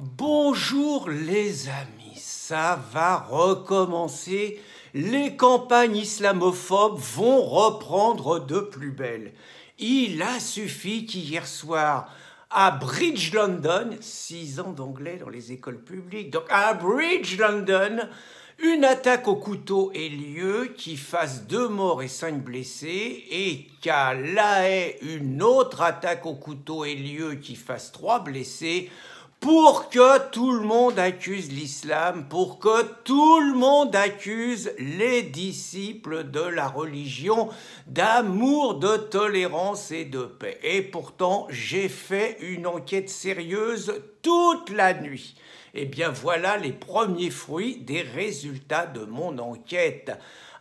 Bonjour les amis, ça va recommencer. Les campagnes islamophobes vont reprendre de plus belle. Il a suffi qu'hier soir, à Bridge London, 6 ans d'anglais dans les écoles publiques, donc à Bridge London, une attaque au couteau ait lieu qui fasse 2 morts et 5 blessés et qu'à La Haye, une autre attaque au couteau ait lieu qui fasse 3 blessés pour que tout le monde accuse l'islam, pour que tout le monde accuse les disciples de la religion d'amour, de tolérance et de paix. Et pourtant, j'ai fait une enquête sérieuse toute la nuit. Eh bien, voilà les premiers fruits des résultats de mon enquête.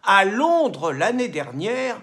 À Londres, l'année dernière,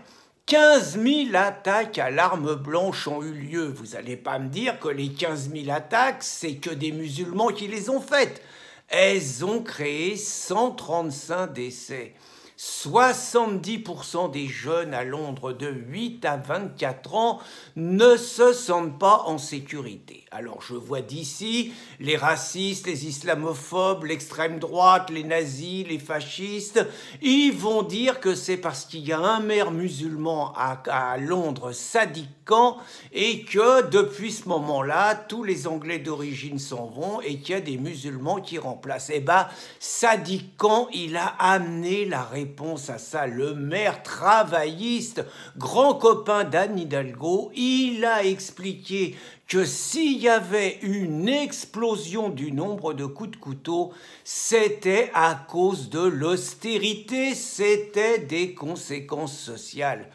15 000 attaques à l'arme blanche ont eu lieu. Vous n'allez pas me dire que les 15 000 attaques, c'est que des musulmans qui les ont faites. Elles ont créé 135 décès. 70% des jeunes à Londres de 8 à 24 ans ne se sentent pas en sécurité. Alors je vois d'ici les racistes, les islamophobes, l'extrême droite, les nazis, les fascistes, ils vont dire que c'est parce qu'il y a un maire musulman à Londres, Sadiq Khan, et que depuis ce moment-là, tous les Anglais d'origine s'en vont et qu'il y a des musulmans qui remplacent. Eh bien, Sadiq Khan, il a amené la réponse à ça. Le maire travailliste, grand copain d'Anne Hidalgo, il a expliqué que s'il y avait une explosion du nombre de coups de couteau, c'était à cause de l'austérité, c'était des conséquences sociales.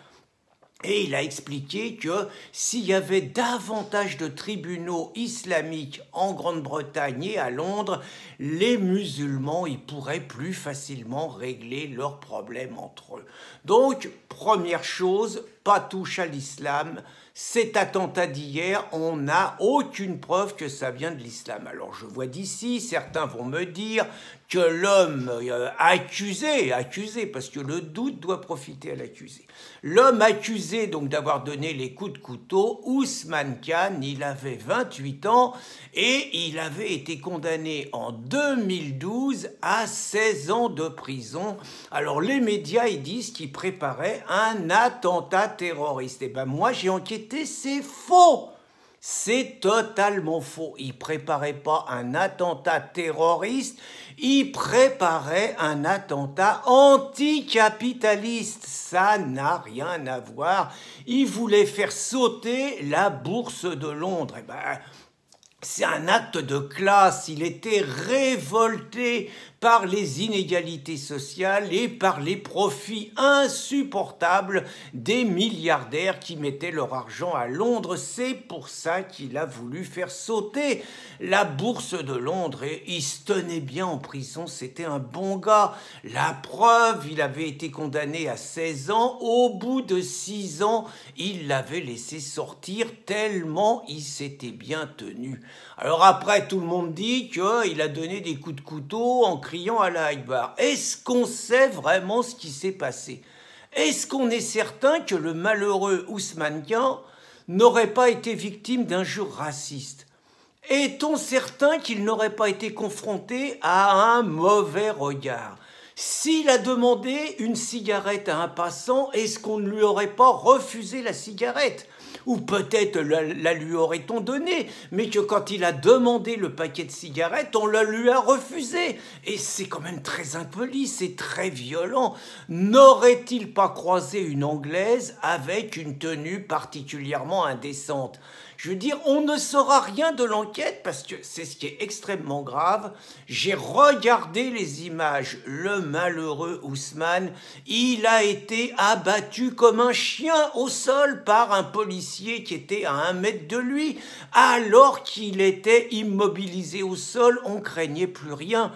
Et il a expliqué que s'il y avait davantage de tribunaux islamiques en Grande-Bretagne et à Londres, les musulmans ils pourraient plus facilement régler leurs problèmes entre eux. Donc, première chose, pas touche à l'islam. Cet attentat d'hier, on n'a aucune preuve que ça vient de l'islam. Alors je vois d'ici, certains vont me dire que l'homme accusé, parce que le doute doit profiter à l'accusé. L'homme accusé donc d'avoir donné les coups de couteau, Ousmane Khan, il avait 28 ans et il avait été condamné en 2012 à 16 ans de prison. Alors les médias ils disent qu'il préparait un attentat terroriste. Et ben moi j'ai enquêté, c'est faux! C'est totalement faux. Il préparait pas un attentat terroriste, il préparait un attentat anticapitaliste. Ça n'a rien à voir. Il voulait faire sauter la bourse de Londres. Eh ben, c'est un acte de classe. Il était révolté par les inégalités sociales et par les profits insupportables des milliardaires qui mettaient leur argent à Londres. C'est pour ça qu'il a voulu faire sauter la bourse de Londres. Et il se tenait bien en prison, c'était un bon gars. La preuve, il avait été condamné à 16 ans. Au bout de 6 ans, il l'avait laissé sortir tellement il s'était bien tenu. Alors après, tout le monde dit qu'il a donné des coups de couteau en criant à la Akbar. Est-ce qu'on sait vraiment ce qui s'est passé? Est-ce qu'on est certain que le malheureux Ousmane Khan n'aurait pas été victime d'injures racistes? Est-on certain qu'il n'aurait pas été confronté à un mauvais regard? S'il a demandé une cigarette à un passant, est-ce qu'on ne lui aurait pas refusé la cigarette? Ou peut-être la lui aurait-on donné, mais que quand il a demandé le paquet de cigarettes, on la lui a refusé. Et c'est quand même très impoli, c'est très violent. N'aurait-il pas croisé une Anglaise avec une tenue particulièrement indécente? Je veux dire, on ne saura rien de l'enquête parce que c'est ce qui est extrêmement grave. J'ai regardé les images. Le malheureux Ousmane, il a été abattu comme un chien au sol par un policier qui était à 1 mètre de lui. Alors qu'il était immobilisé au sol, on craignait plus rien.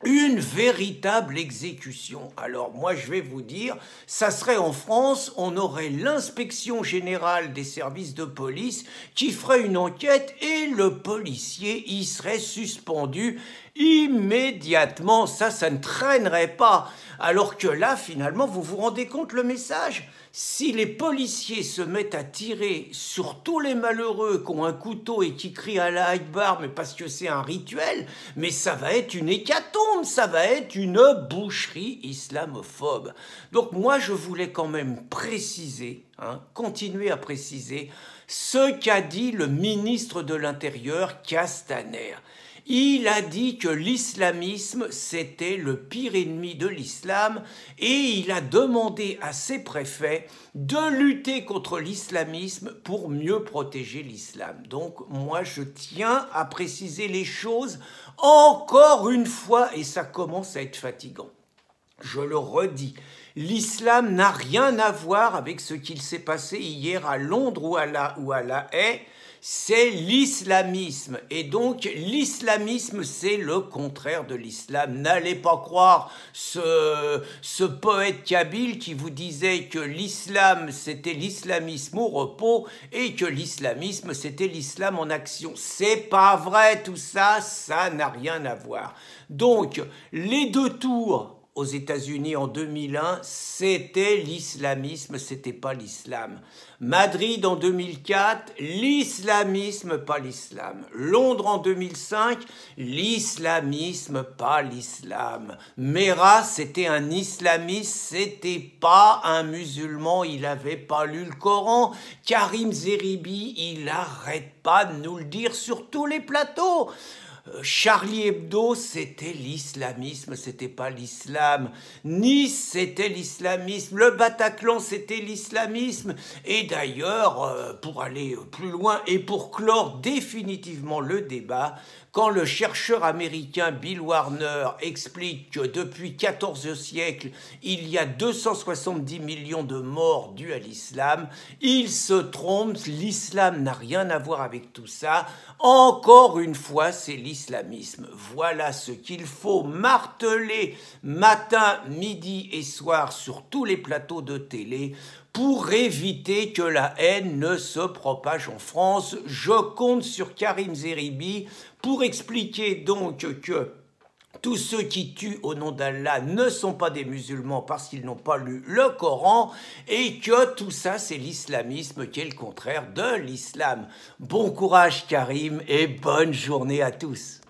Une véritable exécution. Alors moi je vais vous dire, ça serait en France, on aurait l'inspection générale des services de police qui ferait une enquête et le policier y serait suspendu immédiatement. Ça ne traînerait pas. Alors que là, finalement, vous vous rendez compte le message? Si les policiers se mettent à tirer sur tous les malheureux qui ont un couteau et qui crient Allah Akbar, mais parce que c'est un rituel, mais ça va être une hécatombe, ça va être une boucherie islamophobe. Donc moi, je voulais quand même préciser, continuer à préciser ce qu'a dit le ministre de l'Intérieur, Castaner. Il a dit que l'islamisme, c'était le pire ennemi de l'islam et il a demandé à ses préfets de lutter contre l'islamisme pour mieux protéger l'islam. Donc moi, je tiens à préciser les choses encore une fois et ça commence à être fatigant. Je le redis, l'islam n'a rien à voir avec ce qu'il s'est passé hier à Londres ou à La Haye. C'est l'islamisme. Et donc, l'islamisme, c'est le contraire de l'islam. N'allez pas croire ce poète kabyle qui vous disait que l'islam, c'était l'islamisme au repos et que l'islamisme, c'était l'islam en action. C'est pas vrai, tout ça, ça n'a rien à voir. Donc, les deux tours aux États-Unis en 2001, c'était l'islamisme, c'était pas l'islam. Madrid en 2004, l'islamisme, pas l'islam. Londres en 2005, l'islamisme, pas l'islam. Mera, c'était un islamiste, c'était pas un musulman, il avait pas lu le Coran. Karim Zeribi, il arrête pas de nous le dire sur tous les plateaux. Charlie Hebdo, c'était l'islamisme, c'était pas l'islam. Nice, c'était l'islamisme. Le Bataclan, c'était l'islamisme. Et d'ailleurs, pour aller plus loin et pour clore définitivement le débat, quand le chercheur américain Bill Warner explique que depuis 14 siècles, il y a 270 millions de morts dus à l'islam, il se trompe, l'islam n'a rien à voir avec tout ça. Encore une fois, c'est l'islamisme. Voilà ce qu'il faut marteler matin, midi et soir sur tous les plateaux de télé pour éviter que la haine ne se propage en France. Je compte sur Karim Zeribi pour expliquer donc que tous ceux qui tuent au nom d'Allah ne sont pas des musulmans parce qu'ils n'ont pas lu le Coran et que tout ça c'est l'islamisme qui est le contraire de l'islam. Bon courage Karim et bonne journée à tous.